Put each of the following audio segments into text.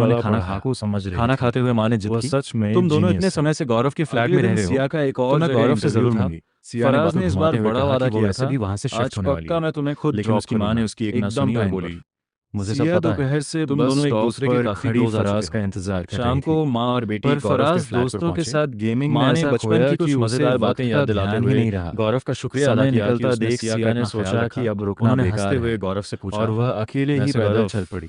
उन्होंने वाला खाना पढ़ा। को समझ रही खाना थी। खाते हुए माँ ने जिद वो की, सच में तुम दोनों genius इतने है। समय से गौरव के फ्लैट अगले में दिन रह रहे सिया हो, का एक तो और मैं जगह गौरव से इंटरव्यू जरूर था। लूंगी। सिया ने फराज बात ने इस घुमाते बार हुए बड़ा कहा वादा कि वो किया वैसे था, भी वहां से शिफ्ट आज होने वाली पक्का है, मैं तुम्हें खुद लेकिन ड्रॉप उसकी माँ करूंगा, ने उसकी एक ना एकदम सुनी और टाइम पर। बोली, मुझे सब सिया पता है, दोपहर से तुम बस दोनों एक स्टॉप दूसरे के पर काफी खड़ी क्लोज आ फराज चुके का हो। इंतजार कर शाम रही को थी। माँ और बेटी पर गौरव के फराज फ्लैट पर दोस्तों के पहुंचे। साथ गेमिंग में माँ ने ऐसा बचपन खोया की कि कुछ उसे मजेदार वक्त बातें का याद दिलाते ध्यान ही हुए नहीं रहा। गौरव का शुक्रिया अदा समय किया कि निकलता उसने देख सिया का सिया ने इतना ख्याल सोचा रखा। कि अब रुकना उन्होंने हंसते बेकार हुए है गौरव से पूछा, और वह अकेले ही वैसे पैदल गौरव, चल पड़ी।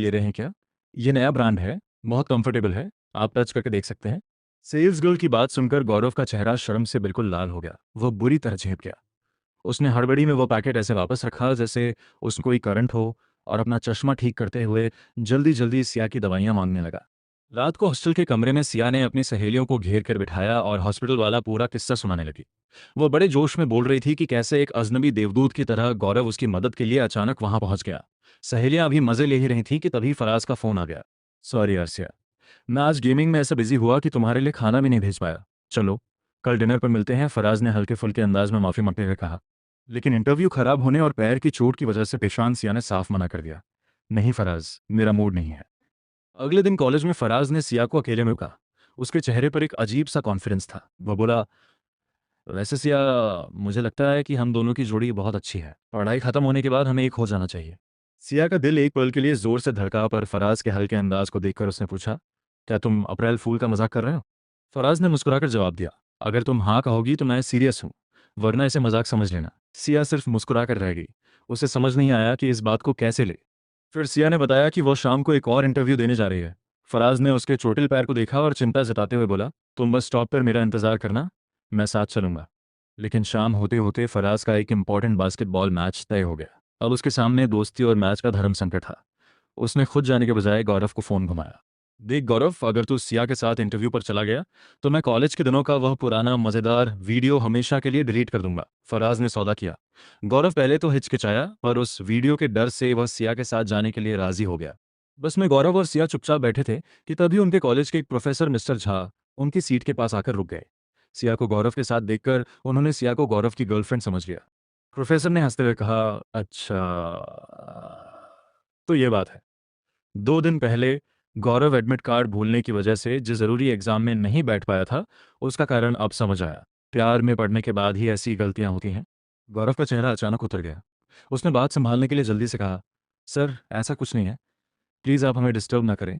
ले रहे हैं क्या? ये नया ब्रांड है, बहुत कंफर्टेबल है, आप टच करके देख सकते हैं। सेल्स गर्ल की बात सुनकर गौरव का चेहरा शर्म से बिल्कुल लाल हो गया। वो बुरी तरह झेप गया। उसने हड़बड़ी में वो पैकेट ऐसे वापस रखा जैसे उसको कोई करंट हो, और अपना चश्मा ठीक करते हुए जल्दी जल्दी सिया की दवाइयां मांगने लगा। रात को हॉस्टल के कमरे में सिया ने अपनी सहेलियों को घेर कर बिठाया और हॉस्पिटल वाला पूरा किस्सा सुनाने लगी। वो बड़े जोश में बोल रही थी कि कैसे एक अजनबी देवदूत की तरह गौरव उसकी मदद के लिए अचानक वहां पहुंच गया। सहेलियां अभी मजे ले ही रही थीं कि तभी फराज का फोन आ गया। सॉरी अर्सिया, मैं आज गेमिंग में ऐसा बिजी हुआ कि तुम्हारे लिए खाना भी नहीं भेज पाया। चलो कल डिनर पर मिलते हैं, फराज ने हल्के फुल्के अंदाज में माफी मांगते हुए कहा। लेकिन इंटरव्यू खराब होने और पैर की चोट की वजह से पेशान सिया ने साफ मना कर दिया। नहीं फराज, मेरा मूड नहीं है। अगले दिन कॉलेज में फराज ने सिया को अकेले में कहा। उसके चेहरे पर एक अजीब सा कॉन्फिडेंस था। वह बोला, वैसे सिया, मुझे लगता है कि हम दोनों की जोड़ी बहुत अच्छी है। पढ़ाई खत्म होने के बाद हमें एक हो जाना चाहिए। सिया का दिल एक पल के लिए जोर से धड़का, पर फराज के हल्के अंदाज को देखकर उसने पूछा, क्या तुम अप्रैल फूल का मजाक कर रहे हो? फराज ने मुस्कुराकर जवाब दिया, अगर तुम हाँ कहोगी तो मैं सीरियस हूँ, वरना इसे मजाक समझ लेना। सिया सिर्फ मुस्कुराकर रह गई। उसे समझ नहीं आया कि इस बात को कैसे ले। फिर सिया ने बताया कि वो शाम को एक और इंटरव्यू देने जा रही है। फराज ने उसके चोटिल पैर को देखा और चिंता जताते हुए बोला, तुम बस स्टॉप पर मेरा इंतजार करना, मैं साथ चलूंगा। लेकिन शाम होते होते फराज का एक इम्पॉर्टेंट बास्केटबॉल मैच तय हो गया। अब उसके सामने दोस्ती और मैच का धर्म संकट था। उसने खुद जाने के बजाय गौरव को फ़ोन घुमाया। देख गौरव, अगर तू सिया के साथ इंटरव्यू पर चला गया तो मैं कॉलेज के दिनों का वह पुराना मज़ेदार वीडियो हमेशा के लिए डिलीट कर दूंगा। फराज ने सौदा किया। गौरव पहले तो हिचकिचाया, पर उस वीडियो के डर से वह सिया के साथ जाने के लिए राजी हो गया। बस में गौरव और सिया चुपचाप बैठे थे कि तभी उनके कॉलेज के एक प्रोफेसर मिस्टर झा उनकी सीट के पास आकर रुक गए। सिया को गौरव के साथ देखकर उन्होंने सिया को गौरव की गर्लफ्रेंड समझ लिया। प्रोफेसर ने हंसते हुए कहा, अच्छा, तो ये बात है। 2 दिन पहले गौरव एडमिट कार्ड भूलने की वजह से जिस ज़रूरी एग्जाम में नहीं बैठ पाया था, उसका कारण अब समझ आया। प्यार में पड़ने के बाद ही ऐसी गलतियां होती हैं। गौरव का चेहरा अचानक उतर गया। उसने बात संभालने के लिए जल्दी से कहा, सर ऐसा कुछ नहीं है, प्लीज़ आप हमें डिस्टर्ब ना करें।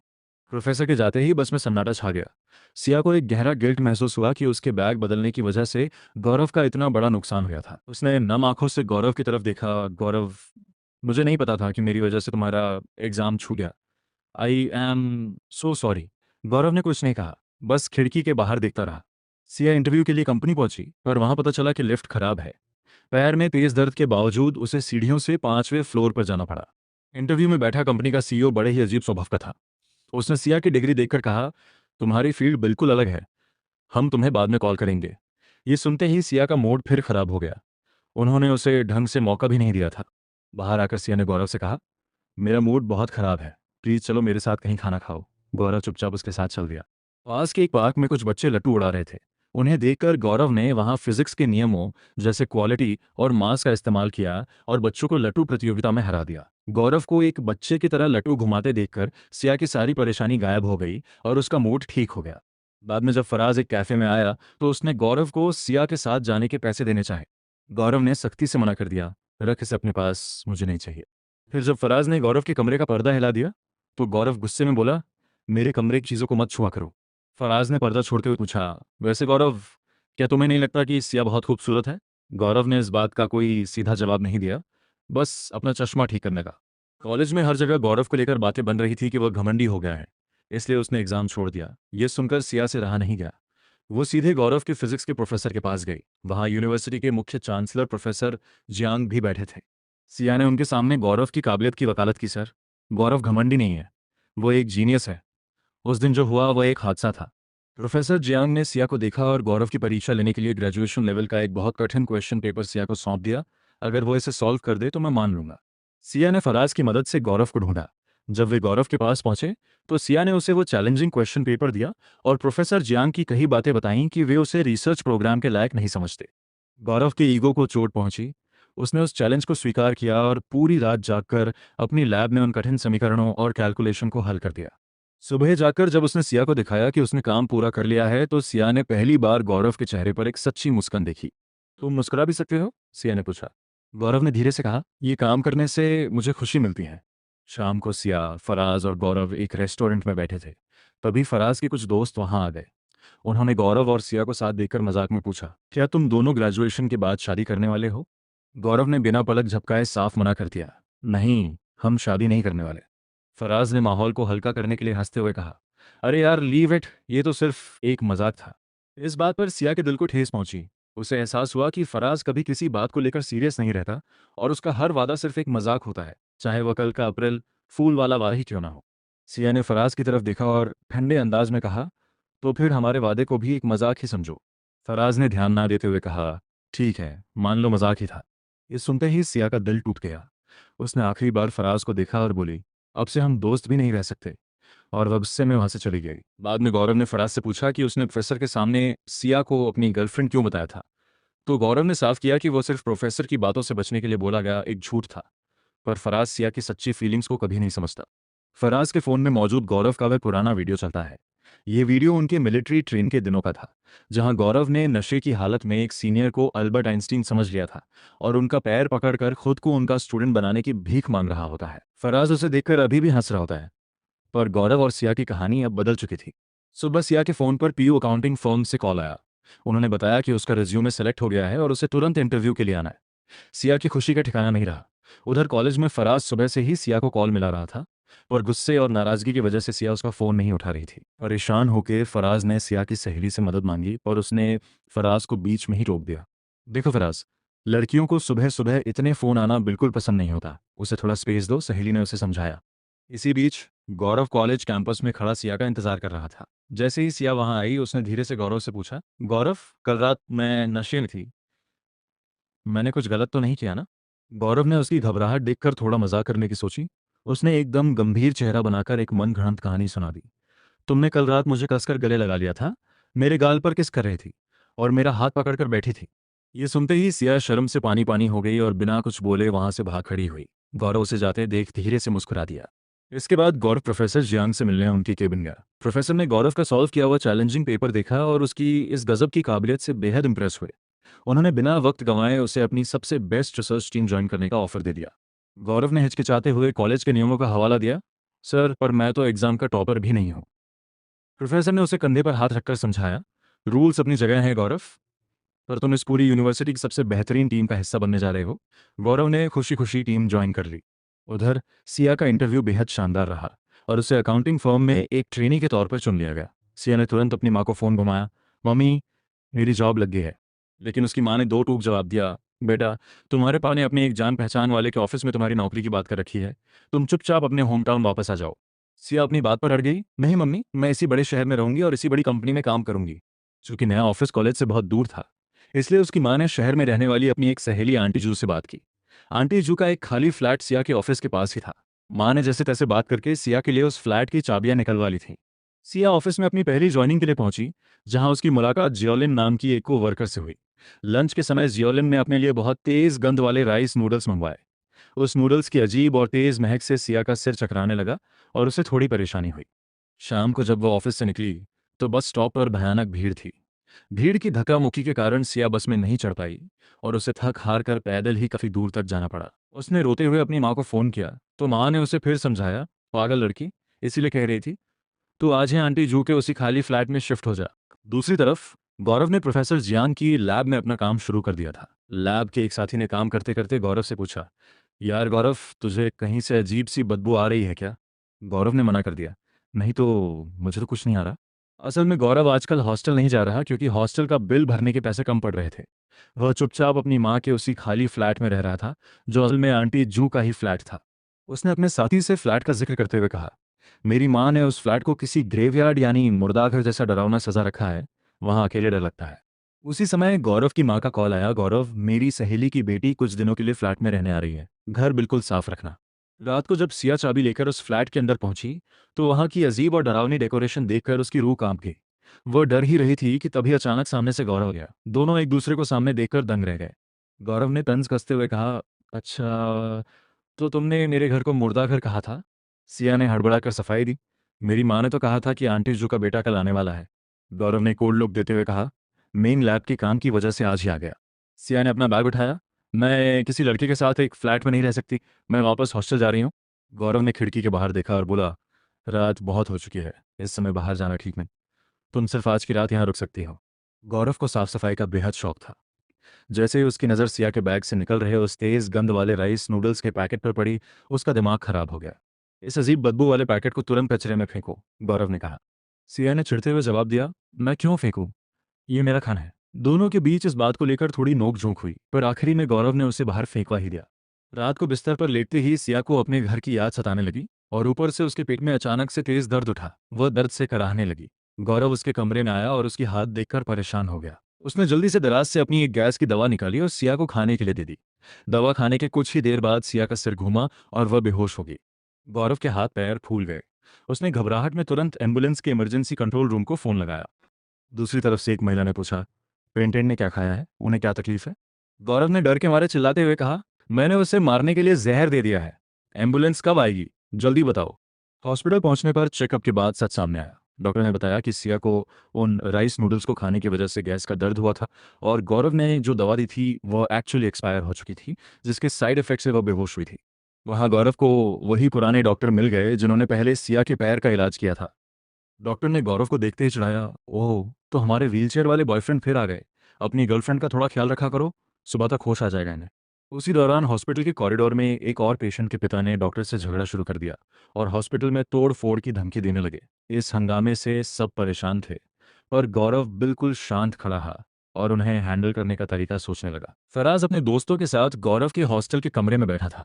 प्रोफेसर के जाते ही बस में सन्नाटा छा गया। सिया को एक गहरा गिल्ट महसूस हुआ कि उसके बैग बदलने की वजह से गौरव का इतना बड़ा नुकसान हो गया था। उसने नम आंखों से गौरव की तरफ देखा। गौरव, मुझे नहीं पता था कि मेरी वजह से तुम्हारा एग्ज़ाम छूट गया। I am so sorry. गौरव ने कुछ नहीं कहा, बस खिड़की के बाहर देखता रहा। सिया इंटरव्यू के लिए कंपनी पहुंची, पर वहां पता चला कि लिफ्ट खराब है। पैर में तेज दर्द के बावजूद उसे सीढ़ियों से 5वें फ्लोर पर जाना पड़ा। इंटरव्यू में बैठा कंपनी का सीईओ बड़े ही अजीब स्वभाव का था। उसने सिया की डिग्री देखकर कहा, तुम्हारी फील्ड बिल्कुल अलग है, हम तुम्हें बाद में कॉल करेंगे। ये सुनते ही सिया का मूड फिर खराब हो गया। उन्होंने उसे ढंग से मौका भी नहीं दिया था। बाहर आकर सिया ने गौरव से कहा, मेरा मूड बहुत खराब है, प्लीज चलो मेरे साथ कहीं खाना खाओ। गौरव चुपचाप उसके साथ चल दिया। पास के एक पार्क में कुछ बच्चे लट्टू उड़ा रहे थे। उन्हें देखकर गौरव ने वहां फिजिक्स के नियमों जैसे क्वालिटी और मास का इस्तेमाल किया और बच्चों को लट्टू प्रतियोगिता में हरा दिया। गौरव को एक बच्चे की तरह लट्टू घुमाते देखकर सिया की सारी परेशानी गायब हो गई और उसका मूड ठीक हो गया। बाद में जब फराज एक कैफे में आया तो उसने गौरव को सिया के साथ जाने के पैसे देने चाहे। गौरव ने सख्ती से मना कर दिया, रख इसे अपने पास, मुझे नहीं चाहिए। फिर जब फराज ने गौरव के कमरे का पर्दा हिला दिया तो गौरव गुस्से में बोला, मेरे कमरे की चीज़ों को मत छुआ करो। फराज ने पर्दा छोड़ते हुए पूछा, वैसे गौरव, क्या तुम्हें नहीं लगता कि सिया बहुत खूबसूरत है? गौरव ने इस बात का कोई सीधा जवाब नहीं दिया, बस अपना चश्मा ठीक करने का। कॉलेज में हर जगह गौरव को लेकर बातें बन रही थी कि वह घमंडी हो गया है, इसलिए उसने एग्जाम छोड़ दिया। ये सुनकर सिया से रहा नहीं गया। वो सीधे गौरव के फिजिक्स के प्रोफेसर के पास गई। वहां यूनिवर्सिटी के मुख्य चांसलर प्रोफेसर जियांग भी बैठे थे। सिया ने उनके सामने गौरव की काबिलियत की वकालत की। सर, गौरव घमंडी नहीं है, वो एक जीनियस है। उस दिन जो हुआ वह एक हादसा था। प्रोफेसर जियांग ने सिया को देखा और गौरव की परीक्षा लेने के लिए ग्रेजुएशन लेवल का एक बहुत कठिन क्वेश्चन पेपर सिया को सौंप दिया। अगर वो इसे सॉल्व कर दे तो मैं मान लूंगा। सिया ने फराज की मदद से गौरव को ढूंढा। जब वे गौरव के पास पहुंचे तो सिया ने उसे वो चैलेंजिंग क्वेश्चन पेपर दिया और प्रोफेसर जियांग की कई बातें बताईं कि वे उसे रिसर्च प्रोग्राम के लायक नहीं समझते। गौरव के ईगो को चोट पहुंची। उसने उस चैलेंज को स्वीकार किया और पूरी रात जागकर अपनी लैब में उन कठिन समीकरणों और कैलकुलेशन को हल कर दिया। सुबह जाकर जब उसने सिया को दिखाया कि उसने काम पूरा कर लिया है तो सिया ने पहली बार गौरव के चेहरे पर एक सच्ची मुस्कान देखी। तुम मुस्कुरा भी सकते हो? सिया ने पूछा। गौरव ने धीरे से कहा, ये काम करने से मुझे खुशी मिलती है। शाम को सिया, फराज और गौरव एक रेस्टोरेंट में बैठे थे। तभी फराज के कुछ दोस्त वहां आ गए। उन्होंने गौरव और सिया को साथ देखकर मजाक में पूछा, क्या तुम दोनों ग्रेजुएशन के बाद शादी करने वाले हो? गौरव ने बिना पलक झपकाए साफ मना कर दिया, नहीं, हम शादी नहीं करने वाले। फराज ने माहौल को हल्का करने के लिए हंसते हुए कहा, अरे यार लीव इट, ये तो सिर्फ एक मजाक था। इस बात पर सिया के दिल को ठेस पहुंची। उसे एहसास हुआ कि फराज कभी किसी बात को लेकर सीरियस नहीं रहता और उसका हर वादा सिर्फ एक मजाक होता है, चाहे वह कल का अप्रैल फूल वाला वादा ही क्यों ना हो। सिया ने फराज की तरफ देखा और ठंडे अंदाज में कहा, तो फिर हमारे वादे को भी एक मजाक ही समझो। फराज ने ध्यान ना देते हुए कहा, ठीक है, मान लो मजाक ही था। ये सुनते ही सिया का दिल टूट गया। उसने आखिरी बार फराज को देखा और बोली, अब से हम दोस्त भी नहीं रह सकते। और वह गुस्से में वहां से चली गई। बाद में गौरव ने फराज से पूछा कि उसने प्रोफेसर के सामने सिया को अपनी गर्लफ्रेंड क्यों बताया था। तो गौरव ने साफ किया कि वो सिर्फ प्रोफेसर की बातों से बचने के लिए बोला गया एक झूठ था। पर फराज सिया की सच्ची फीलिंग्स को कभी नहीं समझता। फराज के फोन में मौजूद गौरव का वह पुराना वीडियो चलता है। ये वीडियो उनके मिलिट्री ट्रेन के दिनों का था, जहां गौरव ने नशे की हालत में एक सीनियर को अल्बर्ट आइंस्टीन समझ लिया था और उनका पैर पकड़कर खुद को उनका स्टूडेंट बनाने की भीख मांग रहा होता है। फराज उसे देखकर अभी भी हंस रहा होता है, पर गौरव और सिया की कहानी अब बदल चुकी थी। सुबह सिया के फोन पर पीयू अकाउंटिंग फर्म से कॉल आया। उन्होंने बताया कि उसका रिज्यूमे सेलेक्ट हो गया है और उसे तुरंत इंटरव्यू के लिए आना है। सिया की खुशी का ठिकाना नहीं रहा। उधर कॉलेज में फराज सुबह से ही सिया को कॉल मिला रहा था, पर गुस्से और नाराजगी की वजह से सिया उसका फोन नहीं उठा रही थी। परेशान होकर फराज ने सिया की सहेली से मदद मांगी और उसने फराज को बीच में ही रोक दिया। देखो फराज, लड़कियों को सुबह सुबह इतने फोन आना बिल्कुल पसंद नहीं होता, उसे थोड़ा स्पेस दो, सहेली ने उसे समझाया। इसी बीच गौरव कॉलेज कैंपस में खड़ा सिया का इंतजार कर रहा था। जैसे ही सिया वहां आई, उसने धीरे से गौरव से पूछा, गौरव, कल रात मैं नशे में थी, मैंने कुछ गलत तो नहीं किया ना? गौरव ने उसकी घबराहट देखकर थोड़ा मजाक करने की सोची। उसने एकदम गंभीर चेहरा बनाकर एक मन घड़ंत कहानी सुना दी। तुमने कल रात मुझे कसकर गले लगा लिया था, मेरे गाल पर किस कर रही थी और मेरा हाथ पकड़कर बैठी थी। ये सुनते ही सिया शर्म से पानी पानी हो गई और बिना कुछ बोले वहां से भाग खड़ी हुई। गौरव उसे जाते देख धीरे से मुस्कुरा दिया। इसके बाद गौरव प्रोफेसर जियांग से मिलने उनकी केबिन गया। प्रोफेसर ने गौरव का सॉल्व किया हुआ चैलेंजिंग पेपर देखा और उसकी इस गजब की काबिलियत से बेहद इंप्रेस हुए। उन्होंने बिना वक्त गंवाए उसे अपनी सबसे बेस्ट रिसर्च टीम ज्वाइन करने का ऑफर दे दिया। गौरव ने हिचकिचाते हुए कॉलेज के नियमों का हवाला दिया। सर, पर मैं तो एग्जाम का टॉपर भी नहीं हूँ। प्रोफेसर ने उसे कंधे पर हाथ रखकर समझाया, रूल्स अपनी जगह हैं गौरव, पर तुम इस पूरी यूनिवर्सिटी की सबसे बेहतरीन टीम का हिस्सा बनने जा रहे हो। गौरव ने खुशी खुशी टीम ज्वाइन कर ली। उधर सिया का इंटरव्यू बेहद शानदार रहा और उसे अकाउंटिंग फर्म में एक ट्रेनी के तौर पर चुन लिया गया। सिया ने तुरंत अपनी माँ को फ़ोन घुमाया, मम्मी, मेरी जॉब लग गई है। लेकिन उसकी माँ ने दो टूक जवाब दिया, बेटा, तुम्हारे पापा ने अपने एक जान पहचान वाले के ऑफिस में तुम्हारी नौकरी की बात कर रखी है, तुम चुपचाप अपने होम टाउन वापस आ जाओ। सिया अपनी बात पर अड़ गई, नहीं मम्मी, मैं इसी बड़े शहर में रहूंगी और इसी बड़ी कंपनी में काम करूंगी। चूंकि नया ऑफिस कॉलेज से बहुत दूर था, इसलिए उसकी माँ ने शहर में रहने वाली अपनी एक सहेली आंटी जू से बात की। आंटी जू का एक खाली फ्लैट सिया के ऑफिस के पास ही था। माँ ने जैसे तैसे बात करके सिया के लिए उस फ्लैट की चाबियां निकलवा ली थी। सिया ऑफिस में अपनी पहली ज्वाइनिंग के लिए पहुंची, जहां उसकी मुलाकात जियोलिन नाम की एक को वर्कर से हुई। लंच के समय जियोलिन ने अपने लिए बहुत तेज गंध वाले राइस नूडल्स मंगवाए। उस नूडल्स की अजीब और तेज महक से सिया का सिर चकराने लगा और उसे थोड़ी परेशानी हुई। शाम को जब वो ऑफिस से निकली तो बस स्टॉप पर भयानक भीड़ थी। भीड़ की धक्का मुक्की के कारण सिया बस में नहीं चढ़ पाई और उसे थक हार कर पैदल ही काफी दूर तक जाना पड़ा। उसने रोते हुए अपनी माँ को फोन किया तो माँ ने उसे फिर समझाया, पागल लड़की, इसीलिए कह रही थी, तू आज ही आंटी जू के उसी खाली फ्लैट में शिफ्ट हो जा। दूसरी तरफ गौरव ने प्रोफेसर जियांग की लैब में अपना काम शुरू कर दिया था। लैब के एक साथी ने काम करते करते गौरव से पूछा, यार गौरव, तुझे कहीं से अजीब सी बदबू आ रही है क्या? गौरव ने मना कर दिया, नहीं तो, मुझे तो कुछ नहीं आ रहा। असल में गौरव आजकल हॉस्टल नहीं जा रहा क्योंकि हॉस्टल का बिल भरने के पैसे कम पड़ रहे थे। वह चुपचाप अपनी माँ के उसी खाली फ्लैट में रह रहा था, जो असल में आंटी जू का ही फ्लैट था। उसने अपने साथी से फ्लैट का जिक्र करते हुए कहा, मेरी माँ ने उस फ्लैट को किसी ग्रेवयार्ड यानी मुर्दाघर जैसा डरावना सजा रखा है, वहां अकेले डर लगता है। उसी समय गौरव की माँ का कॉल आया, गौरव, मेरी सहेली की बेटी कुछ दिनों के लिए फ्लैट में रहने आ रही है, घर बिल्कुल साफ रखना। रात को जब सिया चाबी लेकर उस फ्लैट के अंदर पहुंची तो वहां की अजीब और डरावनी डेकोरेशन देखकर उसकी रूह कांप गई। वह डर ही रही थी कि तभी अचानक सामने से गौरव गया। दोनों एक दूसरे को सामने देखकर दंग रह गए। गौरव ने तंज कसते हुए कहा, अच्छा, तो तुमने मेरे घर को मुर्दा घर कहा था? सिया ने हड़बड़ाकर सफाई दी, मेरी माँ ने तो कहा था कि आंटी जू का बेटा कल आने वाला है। गौरव ने कोल्ड लुक देते हुए कहा, मेन लैब के काम की वजह से आज ही आ गया। सिया ने अपना बैग उठाया, मैं किसी लड़के के साथ एक फ्लैट में नहीं रह सकती, मैं वापस हॉस्टल जा रही हूँ। गौरव ने खिड़की के बाहर देखा और बोला, रात बहुत हो चुकी है, इस समय बाहर जाना ठीक नहीं, तुम सिर्फ आज की रात यहाँ रुक सकती हो। गौरव को साफ सफाई का बेहद शौक था। जैसे ही उसकी नज़र सिया के बैग से निकल रहे उस तेज गंध वाले राइस नूडल्स के पैकेट पर पड़ी, उसका दिमाग खराब हो गया। इस अजीब बदबू वाले पैकेट को तुरंत कचरे में फेंको, गौरव ने कहा। सिया ने चिढ़ते हुए जवाब दिया, मैं क्यों फेंकूं, ये मेरा खाना है। दोनों के बीच इस बात को लेकर थोड़ी नोक-झोंक हुई, पर आखिरी में गौरव ने उसे बाहर फेंकवा ही दिया। रात को बिस्तर पर लेटते ही सिया को अपने घर की याद सताने लगी और ऊपर से उसके पेट में अचानक से तेज दर्द उठा। वह दर्द से कराहने लगी। गौरव उसके कमरे में आया और उसकी हाथ देखकर परेशान हो गया। उसने जल्दी से दराज से अपनी एक गैस की दवा निकाली और सिया को खाने के लिए दे दी। दवा खाने के कुछ ही देर बाद सिया का सिर घूमा और वह बेहोश हो गई। गौरव के हाथ पैर फूल गए। उसने घबराहट में तुरंत एम्बुलेंस के इमरजेंसी कंट्रोल रूम को फोन लगाया। दूसरी तरफ से एक महिला ने पूछा, पेंटेंट ने क्या खाया है, उन्हें क्या तकलीफ है? गौरव ने डर के मारे चिल्लाते हुए कहा, मैंने उसे मारने के लिए जहर दे दिया है। एम्बुलेंस कब आएगी, जल्दी बताओ। हॉस्पिटल पहुंचने पर चेकअप के बाद सच सामने आया। डॉक्टर ने बताया कि सिया को उन राइस नूडल्स को खाने की वजह से गैस का दर्द हुआ था और गौरव ने जो दवा दी थी वह एक्चुअली एक्सपायर हो चुकी थी, जिसके साइड इफेक्ट से वह बेहोश हुई थी। वहां गौरव को वही पुराने डॉक्टर मिल गए जिन्होंने पहले सिया के पैर का इलाज किया था। डॉक्टर ने गौरव को देखते ही चिढ़ाया, ओह, तो हमारे व्हीलचेयर वाले बॉयफ्रेंड फिर आ गए। अपनी गर्लफ्रेंड का थोड़ा ख्याल रखा करो, सुबह तक होश आ जाएगा इन्हें। उसी दौरान हॉस्पिटल के कॉरिडोर में एक और पेशेंट के पिता ने डॉक्टर से झगड़ा शुरू कर दिया और हॉस्पिटल में तोड़ फोड़ की धमकी देने लगे। इस हंगामे से सब परेशान थे, पर गौरव बिल्कुल शांत खड़ा रहा और उन्हें हैंडल करने का तरीका सोचने लगा। फराज अपने दोस्तों के साथ गौरव के हॉस्टल के कमरे में बैठा था।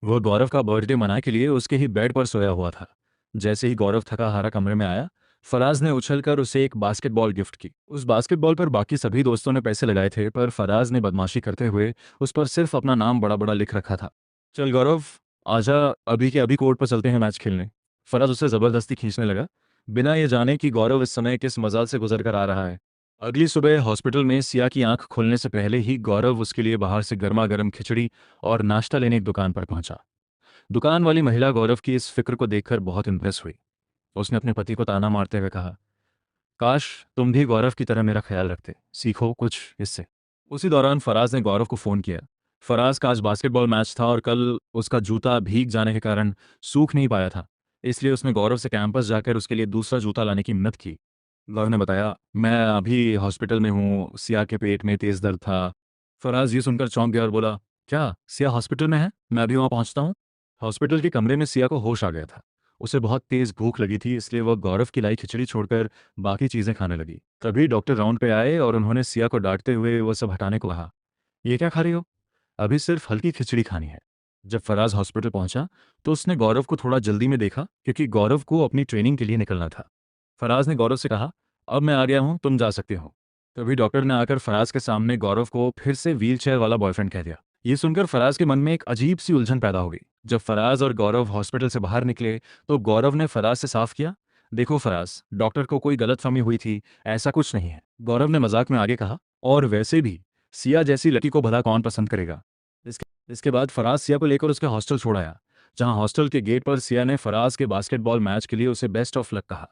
वो गौरव का बर्थडे मनाने के लिए उसके ही बेड पर सोया हुआ था। जैसे ही गौरव थका हारा कमरे में आया, फराज ने उछलकर उसे एक बास्केटबॉल गिफ्ट की। उस बास्केटबॉल पर बाकी सभी दोस्तों ने पैसे लगाए थे, पर फराज ने बदमाशी करते हुए उस पर सिर्फ अपना नाम बड़ा बड़ा लिख रखा था। चल गौरव, आजा, अभी के अभी कोर्ट पर चलते हैं मैच खेलने। फराज उसे जबरदस्ती खींचने लगा, बिना ये जाने कि गौरव इस समय किस मजाल से गुजर कर आ रहा है। अगली सुबह हॉस्पिटल में सिया की आंख खुलने से पहले ही गौरव उसके लिए बाहर से गर्मा गर्म खिचड़ी और नाश्ता लेने एक दुकान पर पहुंचा। दुकान वाली महिला गौरव की इस फिक्र को देखकर बहुत इम्प्रेस हुई। उसने अपने पति को ताना मारते हुए कहा, काश तुम भी गौरव की तरह मेरा ख्याल रखते, सीखो कुछ इससे। उसी दौरान फराज ने गौरव को फ़ोन किया। फराज का आज बास्केटबॉल मैच था और कल उसका जूता भीग जाने के कारण सूख नहीं पाया था, इसलिए उसने गौरव से कैंपस जाकर उसके लिए दूसरा जूता लाने की मिन्नत की। गौरव ने बताया, मैं अभी हॉस्पिटल में हूँ, सिया के पेट में तेज़ दर्द था। फराज ये सुनकर चौंक गया और बोला, क्या सिया हॉस्पिटल में है? मैं अभी वहाँ पहुँचता हूँ। हॉस्पिटल के कमरे में सिया को होश आ गया था। उसे बहुत तेज़ भूख लगी थी, इसलिए वह गौरव की लाई खिचड़ी छोड़कर बाकी चीज़ें खाने लगी। तभी डॉक्टर राउंड पे आए और उन्होंने सिया को डांटते हुए वो सब हटाने को कहा। ये क्या खा रही हो? अभी सिर्फ हल्की खिचड़ी खानी है। जब फराज हॉस्पिटल पहुंचा तो उसने गौरव को थोड़ा जल्दी में देखा, क्योंकि गौरव को अपनी ट्रेनिंग के लिए निकलना था। फराज ने गौरव से कहा, अब मैं आ गया हूं, तुम जा सकते हो। तभी डॉक्टर ने आकर फराज के सामने गौरव को फिर से व्हीलचेयर वाला बॉयफ्रेंड कह दिया। ये सुनकर फराज के मन में एक अजीब सी उलझन पैदा हो गई। जब फराज और गौरव हॉस्पिटल से बाहर निकले तो गौरव ने फराज से साफ किया, देखो फराज, डॉक्टर को कोई गलतफहमी हुई थी, ऐसा कुछ नहीं है। गौरव ने मजाक में आगे कहा, और वैसे भी सिया जैसी लड़की को भला कौन पसंद करेगा। इसके बाद फराज सिया को लेकर उसके हॉस्टल छोड़ आया, जहां हॉस्टल के गेट पर सिया ने फराज के बास्केटबॉल मैच के लिए उसे बेस्ट ऑफ लक कहा।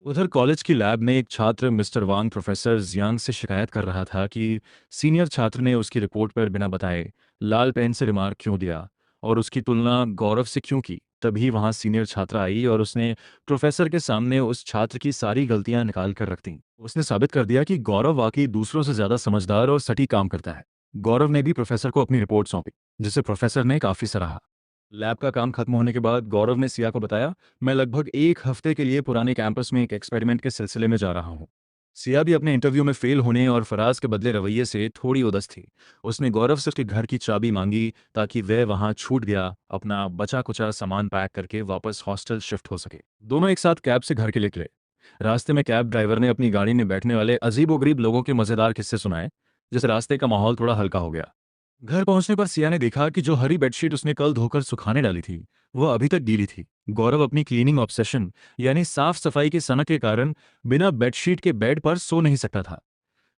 उधर कॉलेज की लैब में एक छात्र मिस्टर वांग प्रोफेसर जियांग से शिकायत कर रहा था कि सीनियर छात्र ने उसकी रिपोर्ट पर बिना बताए लाल पेन से रिमार्क क्यों दिया और उसकी तुलना गौरव से क्यों की। तभी वहां सीनियर छात्रा आई और उसने प्रोफेसर के सामने उस छात्र की सारी गलतियां निकाल कर रख दी। उसने साबित कर दिया कि गौरव वाकई दूसरों से ज्यादा समझदार और सटीक काम करता है। गौरव ने भी प्रोफेसर को अपनी रिपोर्ट सौंपी, जिसे प्रोफेसर ने काफी सराहा। लैब का काम खत्म होने के बाद गौरव ने सिया को बताया, मैं लगभग एक हफ्ते के लिए पुराने कैंपस में एक एक्सपेरिमेंट के सिलसिले में जा रहा हूँ। सिया भी अपने इंटरव्यू में फेल होने और फराज के बदले रवैये से थोड़ी उदास थी। उसने गौरव से उसके घर की चाबी मांगी ताकि वह वहां छूट गया अपना बचा कुचा सामान पैक करके वापस हॉस्टल शिफ्ट हो सके। दोनों एक साथ कैब से घर के लिए निकले। रास्ते में कैब ड्राइवर ने अपनी गाड़ी में बैठने वाले अजीबोगरीब लोगों के मजेदार किस्से सुनाए, जिससे रास्ते का माहौल थोड़ा हल्का हो गया। घर पहुंचने पर सिया ने देखा कि जो हरी बेडशीट उसने कल धोकर सुखाने डाली थी वह अभी तक गीली थी। गौरव अपनी क्लीनिंग ऑब्सेशन यानी साफ सफाई की सनक के कारण बिना बेडशीट के बेड पर सो नहीं सकता था।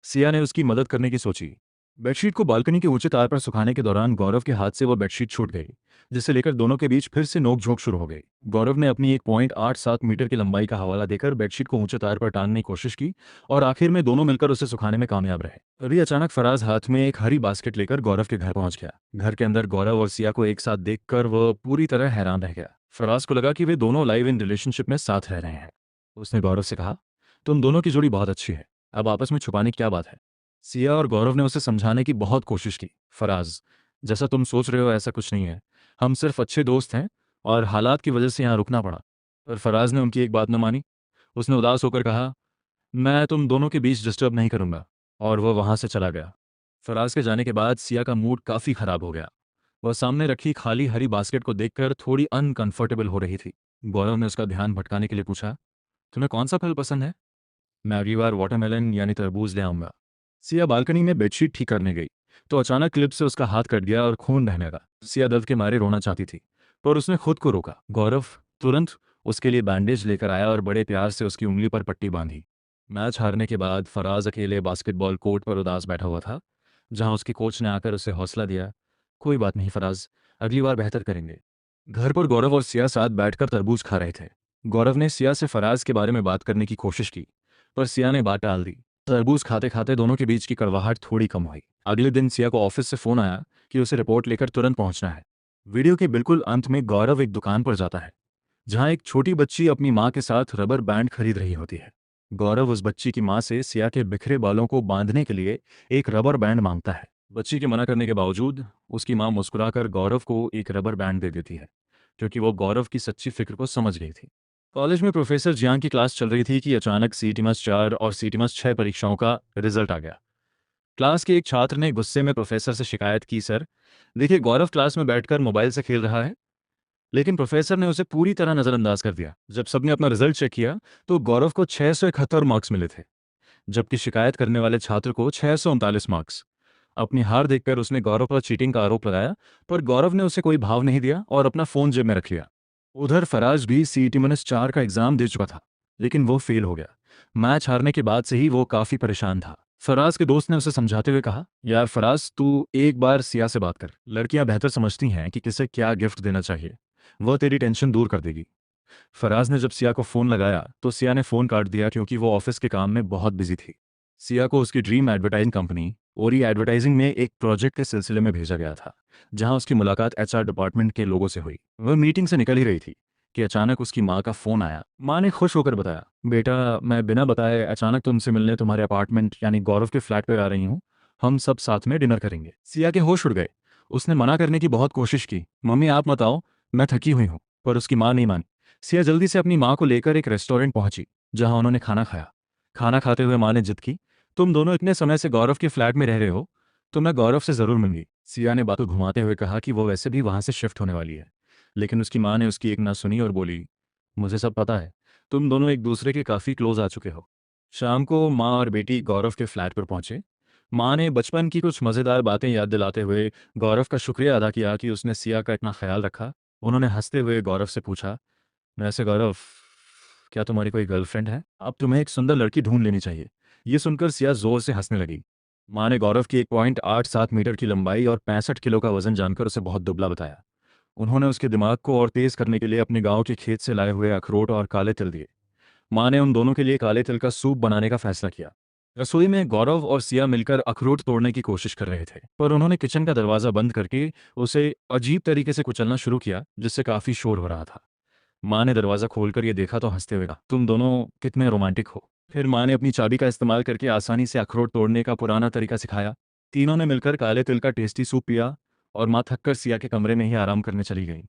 सिया ने उसकी मदद करने की सोची। बेडशीट को बालकनी के ऊंचे तार पर सुखाने के दौरान गौरव के हाथ से वह बेडशीट छूट गई, जिसे लेकर दोनों के बीच फिर से नोकझोंक शुरू हो गई। गौरव ने अपनी 1.87 मीटर की लंबाई का हवाला देकर बेडशीट को ऊंचे तार पर टांगने की कोशिश की और आखिर में दोनों मिलकर उसे सुखाने में कामयाब रहे। तभी अचानक फराज हाथ में एक हरी बास्केट लेकर गौरव के घर पहुंच गया। घर के अंदर गौरव और सिया को एक साथ देखकर वह पूरी तरह हैरान रह गया। फराज को लगा कि वे दोनों लाइव इन रिलेशनशिप में साथ रह रहे हैं। उसने गौरव से कहा, तुम दोनों की जोड़ी बहुत अच्छी है, अब आपस में छुपाने की क्या बात है। सिया और गौरव ने उसे समझाने की बहुत कोशिश की। फराज, जैसा तुम सोच रहे हो ऐसा कुछ नहीं है, हम सिर्फ अच्छे दोस्त हैं और हालात की वजह से यहाँ रुकना पड़ा। पर फराज ने उनकी एक बात न मानी। उसने उदास होकर कहा, मैं तुम दोनों के बीच डिस्टर्ब नहीं करूंगा, और वह वहां से चला गया। फराज के जाने के बाद सिया का मूड काफ़ी खराब हो गया। वह सामने रखी खाली हरी बास्केट को देखकर थोड़ी अनकंफर्टेबल हो रही थी। गौरव ने उसका ध्यान भटकाने के लिए पूछा, तुम्हें कौन सा फल पसंद है? मैं अगली बार वाटरमेलन यानी तरबूज ले आऊंगा। सिया बालकनी में बेडशीट ठीक करने गई तो अचानक क्लिप से उसका हाथ कट गया और खून बहने लगा। सिया दर्द के मारे रोना चाहती थी, पर उसने खुद को रोका। गौरव तुरंत उसके लिए बैंडेज लेकर आया और बड़े प्यार से उसकी उंगली पर पट्टी बांधी। मैच हारने के बाद फराज अकेले बास्केटबॉल कोर्ट पर उदास बैठा हुआ था, जहां उसके कोच ने आकर उसे हौसला दिया, कोई बात नहीं फराज, अगली बार बेहतर करेंगे। घर पर गौरव और सिया साथ बैठकर तरबूज खा रहे थे। गौरव ने सिया से फराज के बारे में बात करने की कोशिश की, पर सिया ने बात टाल दी। तरबूज खाते खाते दोनों के बीच की कड़वाहट थोड़ी कम हुई। अगले दिन सिया को ऑफिस से फोन आया कि उसे रिपोर्ट लेकर तुरंत पहुंचना है। वीडियो के बिल्कुल अंत में गौरव एक दुकान पर जाता है, जहां एक छोटी बच्ची अपनी मां के साथ रबर बैंड खरीद रही होती है। गौरव उस बच्ची की मां से सिया के बिखरे बालों को बांधने के लिए एक रबर बैंड मांगता है। बच्ची के मना करने के बावजूद उसकी मां मुस्कुराकर गौरव को एक रबर बैंड दे देती है, क्योंकि वो गौरव की सच्ची फिक्र को समझ गई थी। कॉलेज में प्रोफेसर जियांग की क्लास चल रही थी कि अचानक CT-4 और CT-6 परीक्षाओं का रिजल्ट आ गया। क्लास के एक छात्र ने गुस्से में प्रोफेसर से शिकायत की, सर देखिए गौरव क्लास में बैठकर मोबाइल से खेल रहा है। लेकिन प्रोफेसर ने उसे पूरी तरह नज़रअंदाज कर दिया। जब सबने अपना रिजल्ट चेक किया तो गौरव को 671 मार्क्स मिले थे, जबकि शिकायत करने वाले छात्र को 639 मार्क्स। अपनी हार देखकर उसने गौरव पर चीटिंग का आरोप लगाया, पर गौरव ने उसे कोई भाव नहीं दिया और अपना फ़ोन जेब में रख लिया। उधर फराज भी CET-4 का एग्ज़ाम दे चुका था, लेकिन वो फेल हो गया। मैच हारने के बाद से ही वो काफ़ी परेशान था। फराज के दोस्त ने उसे समझाते हुए कहा, यार फराज, तू एक बार सिया से बात कर। लड़कियां बेहतर समझती हैं कि किसे क्या गिफ्ट देना चाहिए, वह तेरी टेंशन दूर कर देगी। फराज ने जब सिया को फ़ोन लगाया तो सिया ने फ़ोन काट दिया, क्योंकि वो ऑफिस के काम में बहुत बिजी थी। सिया को उसकी ड्रीम एडवर्टाइजिंग कंपनी ओरी एडवर्टाइजिंग में एक प्रोजेक्ट के सिलसिले में भेजा गया था, जहां उसकी मुलाकात HR डिपार्टमेंट के लोगों से हुई। वह मीटिंग से निकल ही रही थी कि अचानक उसकी माँ का फ़ोन आया। माँ ने खुश होकर बताया, बेटा मैं बिना बताए अचानक तुमसे मिलने तुम्हारे अपार्टमेंट यानी गौरव के फ्लैट पर आ रही हूँ। हम सब साथ में डिनर करेंगे। सिया के होश उड़ गए। उसने मना करने की बहुत कोशिश की, मम्मी आप मत आओ, मैं थकी हुई हूँ। पर उसकी माँ नहीं मानी। सिया जल्दी से अपनी माँ को लेकर एक रेस्टोरेंट पहुंची, जहां उन्होंने खाना खाया। खाना खाते हुए माँ ने जिद की, तुम दोनों इतने समय से गौरव के फ्लैट में रह रहे हो, तो मैं गौरव से ज़रूर मिलूंगी। सिया ने बातों घुमाते हुए कहा कि वो वैसे भी वहां से शिफ्ट होने वाली है। लेकिन उसकी माँ ने उसकी एक ना सुनी और बोली, मुझे सब पता है, तुम दोनों एक दूसरे के काफ़ी क्लोज आ चुके हो। शाम को माँ और बेटी गौरव के फ्लैट पर पहुंचे। माँ ने बचपन की कुछ मज़ेदार बातें याद दिलाते हुए गौरव का शुक्रिया अदा किया कि उसने सिया का इतना ख्याल रखा। उन्होंने हंसते हुए गौरव से पूछा, वैसे गौरव, क्या तुम्हारी कोई गर्लफ्रेंड है? अब तुम्हें एक सुंदर लड़की ढूंढ लेनी चाहिए। ये सुनकर सिया जोर से हंसने लगी। माँ ने गौरव की 1.87 मीटर की लंबाई और 65 किलो का वजन जानकर उसे बहुत दुबला बताया। उन्होंने उसके दिमाग को और तेज करने के लिए अपने गांव के खेत से लाए हुए अखरोट और काले तिल दिए। माँ ने उन दोनों के लिए काले तिल का सूप बनाने का फैसला किया। रसोई में गौरव और सिया मिलकर अखरोट तोड़ने की कोशिश कर रहे थे, पर उन्होंने किचन का दरवाजा बंद करके उसे अजीब तरीके से कुचलना शुरू किया, जिससे काफी शोर हो रहा था। माँ ने दरवाजा खोलकर ये देखा तो हंसते हुए कहा, तुम दोनों कितने रोमांटिक हो। फिर माँ ने अपनी चाबी का इस्तेमाल करके आसानी से अखरोट तोड़ने का पुराना तरीका सिखाया। तीनों ने मिलकर काले तिल का टेस्टी सूप पिया और माँ थककर सिया के कमरे में ही आराम करने चली गई।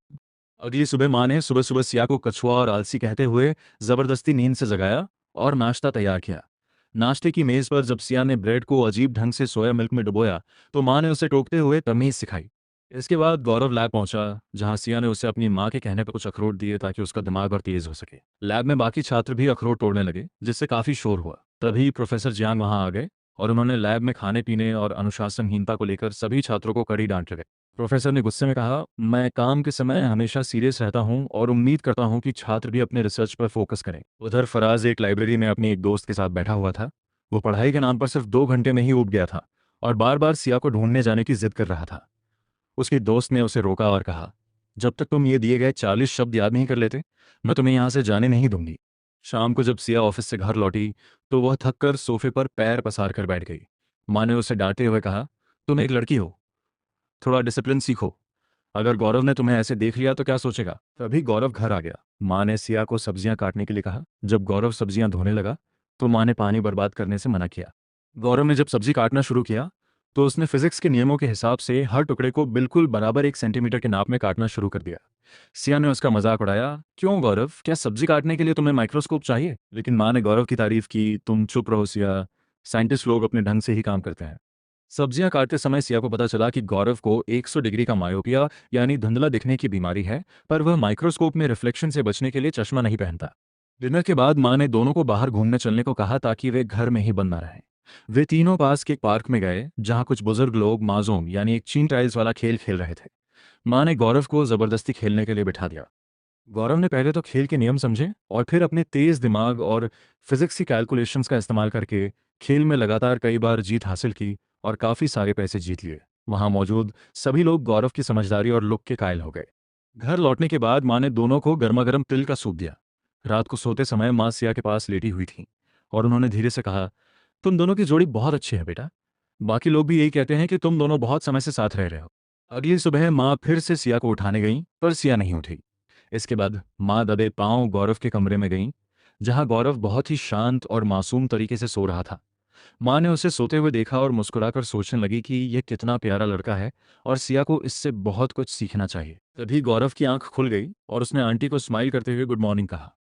अगली सुबह माँ ने सुबह सुबह सिया को कछुआ और आलसी कहते हुए जबरदस्ती नींद से जगाया और नाश्ता तैयार किया। नाश्ते की मेज पर जब सिया ने ब्रेड को अजीब ढंग से सोया मिल्क में डुबोया तो माँ ने उसे टोकते हुए तमीज सिखाई। इसके बाद गौरव लैब पहुंचा, जहां सिया ने उसे अपनी माँ के कहने पर कुछ अखरोट दिए ताकि उसका दिमाग और तेज हो सके। लैब में बाकी छात्र भी अखरोट तोड़ने लगे, जिससे काफी शोर हुआ। तभी प्रोफेसर जियांग वहां आ गए और उन्होंने लैब में खाने पीने और अनुशासनहीनता को लेकर सभी छात्रों को कड़ी डांट लगाई। प्रोफेसर ने गुस्से में कहा, मैं काम के समय हमेशा सीरियस रहता हूं और उम्मीद करता हूं कि छात्र भी अपने रिसर्च पर फोकस करें। उधर फराज एक लाइब्रेरी में अपने एक दोस्त के साथ बैठा हुआ था। वो पढ़ाई के नाम पर सिर्फ 2 घंटे में ही ऊब गया था और बार बार सिया को ढूंढने जाने की जिद कर रहा था। उसके दोस्त ने उसे रोका और कहा, जब तक तुम ये दिए गए 40 शब्द याद नहीं कर लेते, मैं तुम्हें यहाँ से जाने नहीं दूंगी। शाम को जब सिया ऑफिस से घर लौटी तो वह थककर सोफे पर पैर पसार कर बैठ गई। माँ ने उसे डांटते हुए कहा, तुम एक लड़की हो, थोड़ा डिसिप्लिन सीखो। अगर गौरव ने तुम्हें ऐसे देख लिया तो क्या सोचेगा। तभी गौरव घर आ गया। माँ ने सिया को सब्जियां काटने के लिए कहा। जब गौरव सब्जियां धोने लगा तो माँ ने पानी बर्बाद करने से मना किया। गौरव ने जब सब्जी काटना शुरू किया तो उसने फिजिक्स के नियमों के हिसाब से हर टुकड़े को बिल्कुल बराबर 1 सेंटीमीटर के नाप में काटना शुरू कर दिया। सिया ने उसका मजाक उड़ाया, क्यों गौरव, क्या सब्जी काटने के लिए तुम्हें माइक्रोस्कोप चाहिए? लेकिन माँ ने गौरव की तारीफ की, तुम चुप रहो सिया, साइंटिस्ट लोग अपने ढंग से ही काम करते हैं। सब्जियां काटते समय सिया को पता चला कि गौरव को 100 डिग्री का मायोपिया यानी धुंधला दिखने की बीमारी है, पर वह माइक्रोस्कोप में रिफ्लेक्शन से बचने के लिए चश्मा नहीं पहनता। डिनर के बाद माँ ने दोनों को बाहर घूमने चलने को कहा ताकि वे घर में ही बंद न रहें। वे तीनों पास के एक पार्क में गए, जहां कुछ बुजुर्ग लोग माजूम यानी एक चीन टाइल्स वाला खेल खेल रहे थे। माँ ने गौरव को जबरदस्ती खेलने के लिए बिठा दिया। गौरव ने पहले तो खेल के नियम समझे और फिर अपने तेज दिमाग और फिजिक्स की कैलकुलेशंस का इस्तेमाल करके खेल में लगातार कई बार जीत हासिल की और काफी सारे पैसे जीत लिए। वहां मौजूद सभी लोग गौरव की समझदारी और लुक के कायल हो गए। घर लौटने के बाद माँ ने दोनों को गर्मा गर्म तिल का सूप दिया। रात को सोते समय माँ सिया के पास लेटी हुई थी और उन्होंने धीरे से कहा, तुम दोनों की जोड़ी बहुत अच्छी है बेटा। बाकी लोग भी यही कहते हैं कि तुम दोनों बहुत समय से साथ रह रहे हो। अगली सुबह माँ फिर से सिया को उठाने गई, पर सिया नहीं उठी। इसके बाद माँ दबे पांव गौरव के कमरे में गईं, जहां गौरव बहुत ही शांत और मासूम तरीके से सो रहा था। माँ ने उसे सोते हुए देखा और मुस्कुराकर सोचने लगी कि यह कितना प्यारा लड़का है और सिया को इससे बहुत कुछ सीखना चाहिए। तभी गौरव की आंख खुल गई और उसने आंटी को स्माइल करते हुए गुड मॉर्निंग कहा।